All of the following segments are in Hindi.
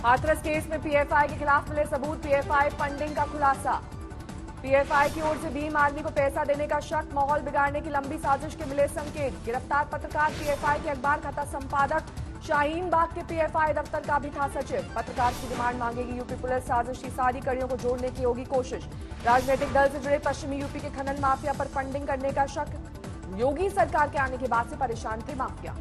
हाथरस केस में पीएफआई के खिलाफ मिले सबूत, पीएफआई फंडिंग का खुलासा। पीएफआई की ओर से भीम आर्मी को पैसा देने का शक, माहौल बिगाड़ने की लंबी साजिश के मिले संकेत। गिरफ्तार पत्रकार पीएफआई के अखबार का था संपादक, शाहीन बाग के पीएफआई दफ्तर का भी था सचिव। पत्रकार की डिमांड मांगेगी यूपी पुलिस, साजिश की सारी कड़ियों को जोड़ने की होगी कोशिश। राजनीतिक दल से जुड़े पश्चिमी यूपी के खनन माफिया पर फंडिंग करने का शक, योगी सरकार के आने के बाद से परेशान थे माफिया।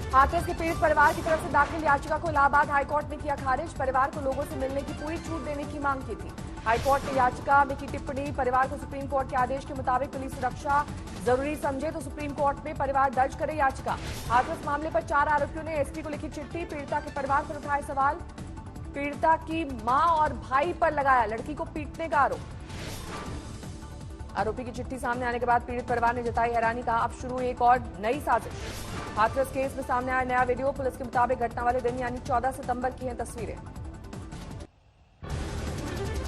हाथरस के पीड़ित परिवार की तरफ से दाखिल याचिका को इलाहाबाद हाईकोर्ट ने किया खारिज। परिवार को लोगों से मिलने की पूरी छूट देने की मांग की थी। हाईकोर्ट ने याचिका में की टिप्पणी, परिवार को सुप्रीम कोर्ट के आदेश के मुताबिक पुलिस सुरक्षा जरूरी समझे तो सुप्रीम कोर्ट में परिवार दर्ज करे याचिका। हाथरस मामले पर 4 आरोपियों ने एसपी को लिखी चिट्ठी, पीड़िता के परिवार पर उठाए सवाल। पीड़िता की मां और भाई पर लगाया लड़की को पीटने का आरोप। आरोपी की चिट्ठी सामने आने के बाद पीड़ित परिवार ने जताई हैरानी, कहा अब शुरू एक और नई साजिश। हाथरस केस में सामने आया नया वीडियो, पुलिस के मुताबिक घटना वाले दिन यानी 14 सितंबर की हैं तस्वीरें।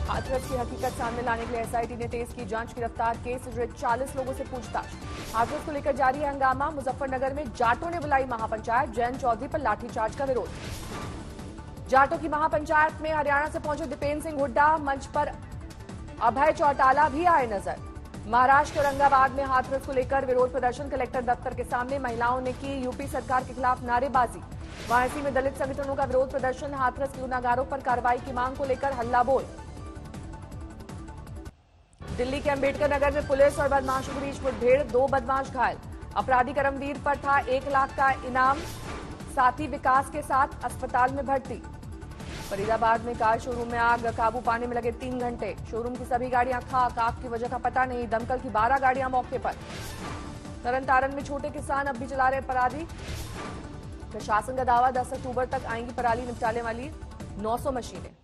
हाथरस की हकीकत सामने लाने के लिए एसआईटी ने तेज की जांच, गिरफ्तार केस से जुड़े 40 लोगों से पूछताछ। हाथरस को लेकर जारी है हंगामा, मुजफ्फरनगर में जाटों ने बुलाई महापंचायत, जयंत चौधरी पर लाठीचार्ज का विरोध। जाटों की महापंचायत में हरियाणा से पहुंचे दीपेंद्र सिंह हुड्डा, मंच पर अभय चौटाला भी आए नजर। महाराष्ट्र औरंगाबाद में हाथरस को लेकर विरोध प्रदर्शन, कलेक्टर दफ्तर के सामने महिलाओं ने की यूपी सरकार के खिलाफ नारेबाजी। वाराणसी में दलित संगठनों का विरोध प्रदर्शन, हाथरस के गुनाहगारों पर कार्रवाई की मांग को लेकर हल्ला बोल। दिल्ली के अंबेडकर नगर में पुलिस और बदमाशों के बीच मुठभेड़, 2 बदमाश घायल। अपराधी करमवीर पर था 1 लाख का इनाम, साथी विकास के साथ अस्पताल में भर्ती। फरीदाबाद में कार शोरूम में आग, काबू पाने में लगे 3 घंटे। शोरूम की सभी गाड़ियां खाक, आग की वजह का पता नहीं। दमकल की 12 गाड़ियां मौके पर। तरन में छोटे किसान अब भी चला रहे पराली। प्रशासन का दावा 10 अक्टूबर तक आएंगी पराली निपटाने वाली 900 मशीनें।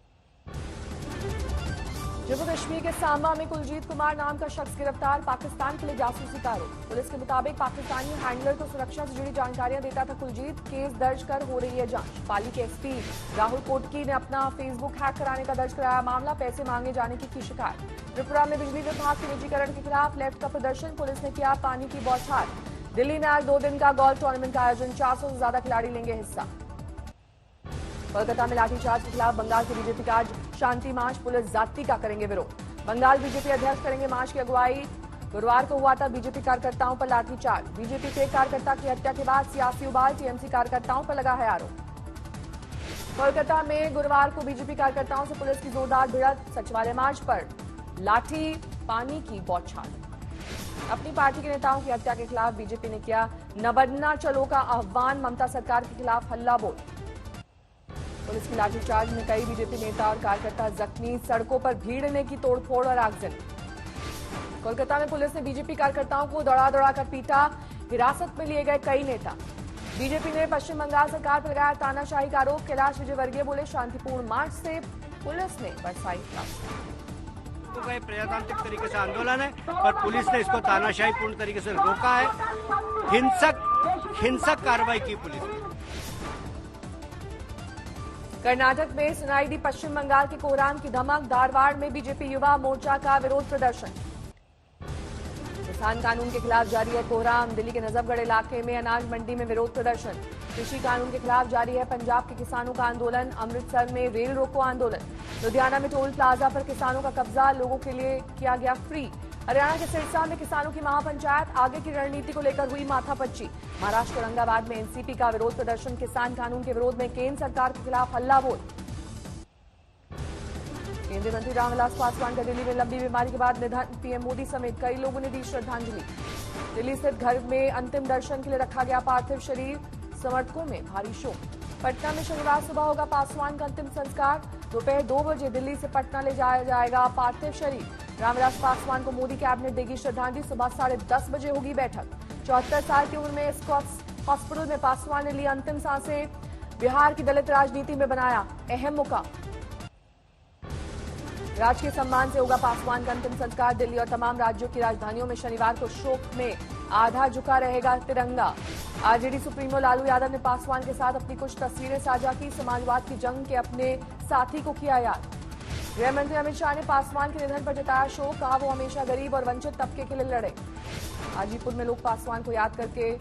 जम्मू कश्मीर के सांबा में कुलजीत कुमार नाम का शख्स गिरफ्तार, पाकिस्तान के लिए जासूसी का आरोप। पुलिस के मुताबिक पाकिस्तानी हैंडलर को सुरक्षा से जुड़ी जानकारियां देता था कुलजीत। केस दर्ज कर हो रही है जांच। पाली के एसपी राहुल कोटकी ने अपना फेसबुक हैक कराने का दर्ज कराया मामला, पैसे मांगे जाने की शिकायत। त्रिपुरा में बिजली विभाग के निजीकरण के खिलाफ लेफ्ट का प्रदर्शन, पुलिस ने किया पानी की बौछार। दिल्ली में आज 2 दिन का गोल्फ टूर्नामेंट का आयोजन, 400 से ज्यादा खिलाड़ी लेंगे हिस्सा। कोलकाता में लाठीचार्ज के खिलाफ बंगाल के बीजेपी का आज शांति मार्च, पुलिस जाति का करेंगे विरोध। बंगाल बीजेपी अध्यक्ष करेंगे मार्च की अगुवाई। गुरुवार को हुआ था बीजेपी कार्यकर्ताओं पर लाठीचार्ज। बीजेपी के कार्यकर्ता की हत्या के बाद सियासी उबाल, टीएमसी कार्यकर्ताओं पर लगा है आरोप। कोलकाता में गुरुवार को बीजेपी कार्यकर्ताओं से पुलिस की जोरदार भिड़ंत, सचिवालय मार्च पर लाठी पानी की बौछार। अपनी पार्टी के नेताओं की हत्या के खिलाफ बीजेपी ने किया न बदलना चलो का आह्वान, ममता सरकार के खिलाफ हल्ला बोल। पुलिस की लाठीचार्ज में कई बीजेपी नेता और कार्यकर्ता जख्मी, सड़कों पर भीड़ ने की तोड़फोड़ और आगजनी। कोलकाता में पुलिस ने बीजेपी कार्यकर्ताओं को दौड़ा कर पीटा, हिरासत में लिए गए कई नेता। बीजेपी ने पश्चिम बंगाल सरकार पर लगाया तानाशाही का आरोप। कैलाश विजयवर्गीय बोले शांतिपूर्ण मार्च से पुलिस ने बरसाई गए प्रजातांत्रिक तरीके से आंदोलन है, पर पुलिस ने इसको तानाशाही पूर्ण तरीके से रोका है। हिंसक कार्रवाई की पुलिस ने। कर्नाटक में सुनाई दी पश्चिम बंगाल के कोहराम की धमक, धारवाड़ में बीजेपी युवा मोर्चा का विरोध प्रदर्शन। किसान कानून के खिलाफ जारी है कोहराम, दिल्ली के नजफगढ़ इलाके में अनाज मंडी में विरोध प्रदर्शन। कृषि कानून के खिलाफ जारी है पंजाब के किसानों का आंदोलन। अमृतसर में रेल रोको आंदोलन। लुधियाना में टोल प्लाजा पर किसानों का कब्जा, लोगों के लिए किया गया फ्री। हरियाणा के सिरसा में किसानों की महापंचायत, आगे की रणनीति को लेकर हुई माथापच्ची। महाराष्ट्र औरंगाबाद में एनसीपी का विरोध प्रदर्शन, किसान कानून के विरोध में केंद्र सरकार के खिलाफ हल्ला बोल। केंद्रीय मंत्री रामविलास पासवान का दिल्ली में लंबी बीमारी के बाद निधन, पीएम मोदी समेत कई लोगों ने दी श्रद्धांजलि। दिल्ली स्थित घर में अंतिम दर्शन के लिए रखा गया पार्थिव शरीर, समर्थकों में भारी शोक। पटना में शनिवार सुबह होगा पासवान का अंतिम संस्कार, दोपहर 2 बजे दिल्ली से पटना ले जाया जाएगा पार्थिव शरीर। रामविलास पासवान को मोदी कैबिनेट देगी श्रद्धांजलि, सुबह 10:30 बजे होगी बैठक। 74 साल की उम्र में स्कॉट्स हॉस्पिटल में पासवान ने ली अंतिम सांसें, बिहार की दलित राजनीति में बनाया अहम मुकाम। राजकीय सम्मान से होगा पासवान का अंतिम संस्कार, दिल्ली और तमाम राज्यों की राजधानियों में शनिवार को शोक में आधा झुका रहेगा तिरंगा। आरजेडी सुप्रीमो लालू यादव ने पासवान के साथ अपनी कुछ तस्वीरें साझा की, समाजवाद की जंग के अपने साथी को किया याद। गृह मंत्री अमित शाह ने पासवान के निधन पर जताया शोक, कहा वो हमेशा गरीब और वंचित तबके के लिए लड़े। हाजीपुर में लोग पासवान को याद करके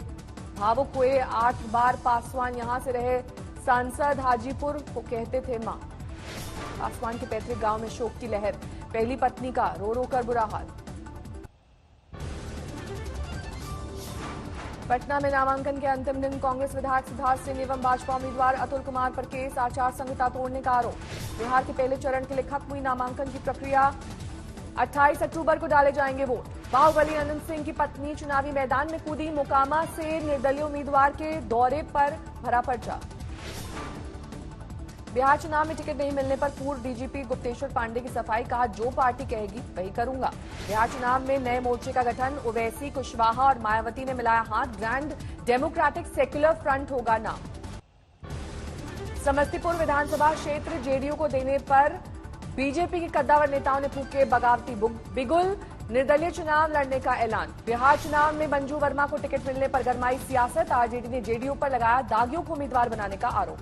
भावुक हुए, 8 बार पासवान यहां से रहे सांसद हाजीपुर को कहते थे मां। पासवान के पैतृक गांव में शोक की लहर, पहली पत्नी का रो रो कर बुरा हाल। पटना में नामांकन के अंतिम दिन कांग्रेस विधायक सिद्धार्थ सिंह एवं भाजपा उम्मीदवार अतुल कुमार पर केस, आचार संहिता तोड़ने का आरोप। बिहार के पहले चरण के लिए खत्म हुई नामांकन की प्रक्रिया, 28 अक्टूबर को डाले जाएंगे वोट। बाहुबली आनंद सिंह की पत्नी चुनावी मैदान में कूदी, मोकामा से निर्दलीय उम्मीदवार के दौरे पर भरा पर्चा। बिहार चुनाव में टिकट नहीं मिलने पर पूर्व डीजीपी गुप्तेश्वर पांडे की सफाई, कहा जो पार्टी कहेगी वही करूंगा। बिहार चुनाव में नए मोर्चे का गठन, ओवैसी, कुशवाहा और मायावती ने मिलाया हाथ, ग्रैंड डेमोक्रेटिक सेक्युलर फ्रंट होगा नाम। समस्तीपुर विधानसभा क्षेत्र जेडीयू को देने पर बीजेपी के कद्दावर नेताओं ने फूके बगावती बिगुल, निर्दलीय चुनाव लड़ने का ऐलान। बिहार चुनाव में मंजू वर्मा को टिकट मिलने पर गरमाई सियासत, आरजेडी ने जेडीयू पर लगाया दागियों को उम्मीदवार बनाने का आरोप।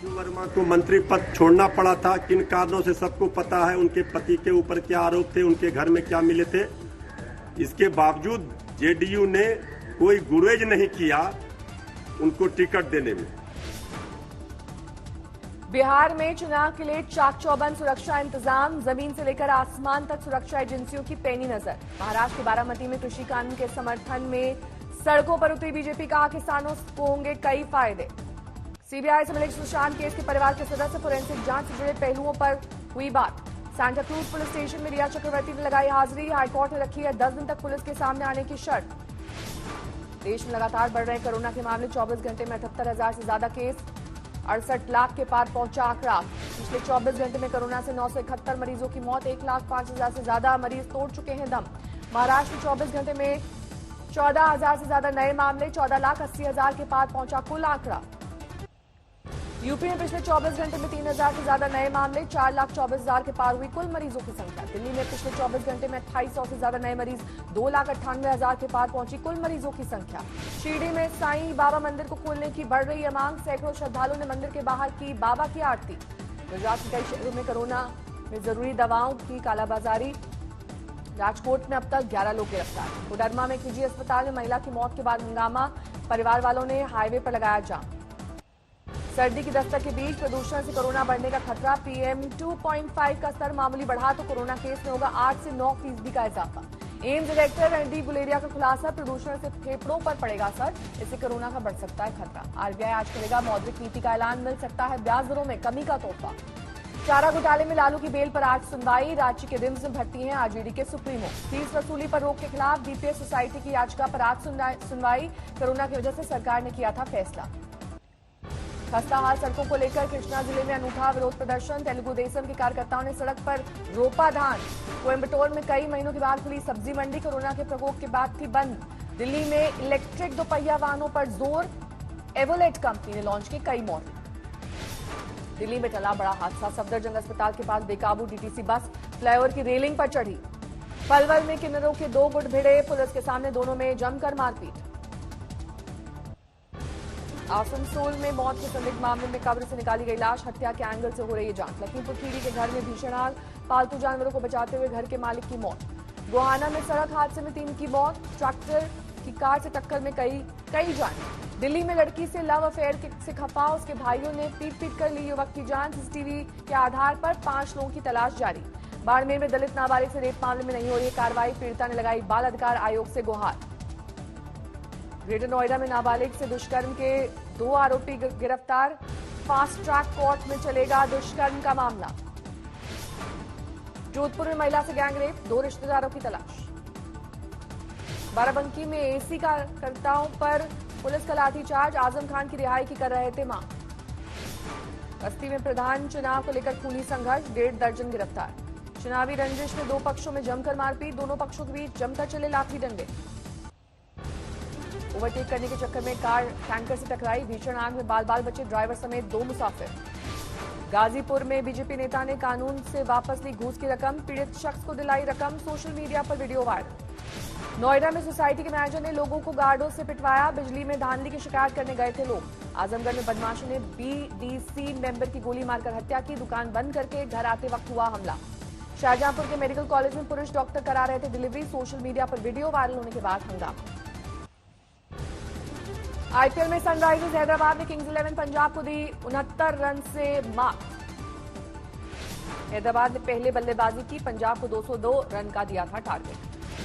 मंजू वर्मा को मंत्री पद छोड़ना पड़ा था, किन कारणों से सबको पता है। उनके पति के ऊपर क्या आरोप थे, उनके घर में क्या मिले थे। इसके बावजूद जेडीयू ने कोई गुरेज नहीं किया उनको टिकट देने में। बिहार में चुनाव के लिए चाक चौबंद सुरक्षा इंतजाम, जमीन से लेकर आसमान तक सुरक्षा एजेंसियों की पैनी नजर। महाराष्ट्र के बारामती में कृषि कानून के समर्थन में सड़कों पर उतरी बीजेपी, कहा किसानों को होंगे कई फायदे। सीबीआई से मिले सुशांत केस के परिवार के सदस्य, फोरेंसिक जांच से जुड़े पहलुओं पर हुई बात। सांता क्रूज पुलिस स्टेशन में रिया चक्रवर्ती ने लगाई हाजिरी, हाईकोर्ट ने रखी है 10 दिन तक पुलिस के सामने आने की शर्त। देश में लगातार बढ़ रहे कोरोना के मामले, 24 घंटे में 78,000 से ज्यादा केस, 68 लाख के पार पहुंचा आंकड़ा। पिछले 24 घंटे में कोरोना से 971 मरीजों की मौत, 1,05,000 से ज्यादा मरीज तोड़ चुके हैं दम। महाराष्ट्र में 24 घंटे में 14,000 से ज्यादा नए मामले, 14,80,000 के पार पहुंचा कुल आंकड़ा। यूपी में पिछले 24 घंटे में 3,000 से ज्यादा नए मामले, 4,24,000 के पार हुई कुल मरीजों की संख्या। दिल्ली में पिछले 24 घंटे में 2,800 से ज्यादा नए मरीज, 2,98,000 के पार पहुंची कुल मरीजों की संख्या। शिरडी में साईं बाबा मंदिर को खोलने की बढ़ रही है मांग, सैकड़ों श्रद्धालुओं ने मंदिर के बाहर की बाबा की आरती। गुजरात के कई शहरों में कोरोना में जरूरी दवाओं की कालाबाजारी, राजकोट में अब तक 11 लोग गिरफ्तार। कोडरमा में एक निजी अस्पताल में महिला की मौत के बाद हंगामा, परिवार वालों ने हाईवे पर लगाया जाम। सर्दी की दस्तक के बीच प्रदूषण से कोरोना बढ़ने का खतरा, PM 2.5 का स्तर मामूली बढ़ा तो कोरोना केस में होगा 8 से 9% का इजाफा। एम्स डायरेक्टर रणदीप गुलेरिया का खुलासा, प्रदूषण से फेफड़ों पर पड़ेगा असर, इससे कोरोना का बढ़ सकता है खतरा। आरबीआई आज करेगा मौद्रिक नीति का ऐलान, मिल सकता है ब्याज दरों में कमी का तोहफा। चारा घोटाले में लालू की बेल पर आज सुनवाई, रांची के रिम्स में भर्ती हैं आरजेडी के सुप्रीमो। फीस वसूली पर रोक के खिलाफ बीपीएस सोसाइटी की याचिका पर आज सुनवाई, कोरोना की वजह से सरकार ने किया था फैसला। खस्ता हाल सड़कों को लेकर कृष्णा जिले में अनूठा विरोध प्रदर्शन, तेलुगु देशम के कार्यकर्ताओं ने सड़क पर रोपा धान। कोयम्बटूर में कई महीनों के बाद खुली सब्जी मंडी, कोरोना के प्रकोप के बाद थी बंद। दिल्ली में इलेक्ट्रिक दोपहिया वाहनों पर जोर, एवोलेट कंपनी ने लॉन्च की कई मॉडल। दिल्ली में टला बड़ा हादसा, सफदरजंग अस्पताल के पास बेकाबू डीटीसी बस फ्लाईओवर की रेलिंग पर चढ़ी। पलवल में किन्नरों के 2 गुट भिड़े, पुलिस के सामने दोनों में जमकर मारपीट। आसनसोल में मौत के संदिग्ध मामले में कब्र से निकाली गई लाश, हत्या के एंगल से हो रही है जांच। लखीमपुर खीरी के घर में भीषण आग, पालतू जानवरों को बचाते हुए घर के मालिक की मौत। गोहाना में सड़क हादसे में 3 की मौत, ट्रैक्टर की कार से टक्कर में कई जान। दिल्ली में लड़की से लव अफेयर से खफा उसके भाइयों ने पीट कर ली युवक की जान, सीसीटीवी के आधार पर 5 लोगों की तलाश जारी। बाड़मेर में दलित नाबालिग से रेप मामले में नहीं हो रही कार्रवाई, पीड़िता ने लगाई बाल अधिकार आयोग से गुहार। ग्रेटर नोएडा में नाबालिग से दुष्कर्म के 2 आरोपी गिरफ्तार, फास्ट ट्रैक कोर्ट में चलेगा दुष्कर्म का मामला। जोधपुर में महिला से गैंगरेप, 2 रिश्तेदारों की तलाश। बाराबंकी में एसी कार्यकर्ताओं पर पुलिस का लाठीचार्ज, आजम खान की रिहाई की कर रहे थे मांग। बस्ती में प्रधान चुनाव को लेकर खूनी संघर्ष, 1.5 दर्जन गिरफ्तार। चुनावी रंजिश में 2 पक्षों में जमकर मारपीट, दोनों पक्षों के बीच जमकर चले लाठी डंडे। ओवरटेक करने के चक्कर में कार टैंकर से टकराई, भीषण आग में बाल बचे ड्राइवर समेत 2 मुसाफिर। गाजीपुर में बीजेपी नेता ने कानून से वापस ली घूस की रकम, पीड़ित शख्स को दिलाई रकम, सोशल मीडिया पर वीडियो वायरल। नोएडा में सोसाइटी के मैनेजर ने लोगों को गार्डों से पिटवाया, बिजली में धांधली की शिकायत करने गए थे लोग। आजमगढ़ में बदमाशों ने बीडीसी मेंबर की गोली मारकर हत्या की, दुकान बंद करके घर आते वक्त हुआ हमला। शाहजहांपुर के मेडिकल कॉलेज में पुरुष डॉक्टर करा रहे थे डिलीवरी, सोशल मीडिया पर वीडियो वायरल होने के बाद हंगामा। आईपीएल में सनराइजर्स हैदराबाद ने किंग्स 11 पंजाब को दी 69 रन से मात। हैदराबाद ने पहले बल्लेबाजी की, पंजाब को 202 रन का दिया था टारगेट।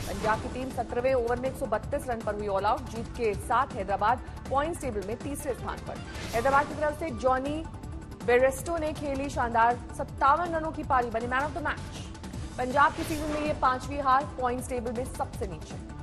पंजाब की टीम 17वें ओवर में 132 रन पर हुई ऑल आउट। जीत के साथ हैदराबाद पॉइंट्स टेबल में तीसरे स्थान पर। हैदराबाद की तरफ से जॉनी बेरेस्टो ने खेली शानदार 57 रनों की पारी, बनी man of the match. Punjab की सीजन में ये 5वीं हार, पॉइंट्स टेबल में सबसे नीचे।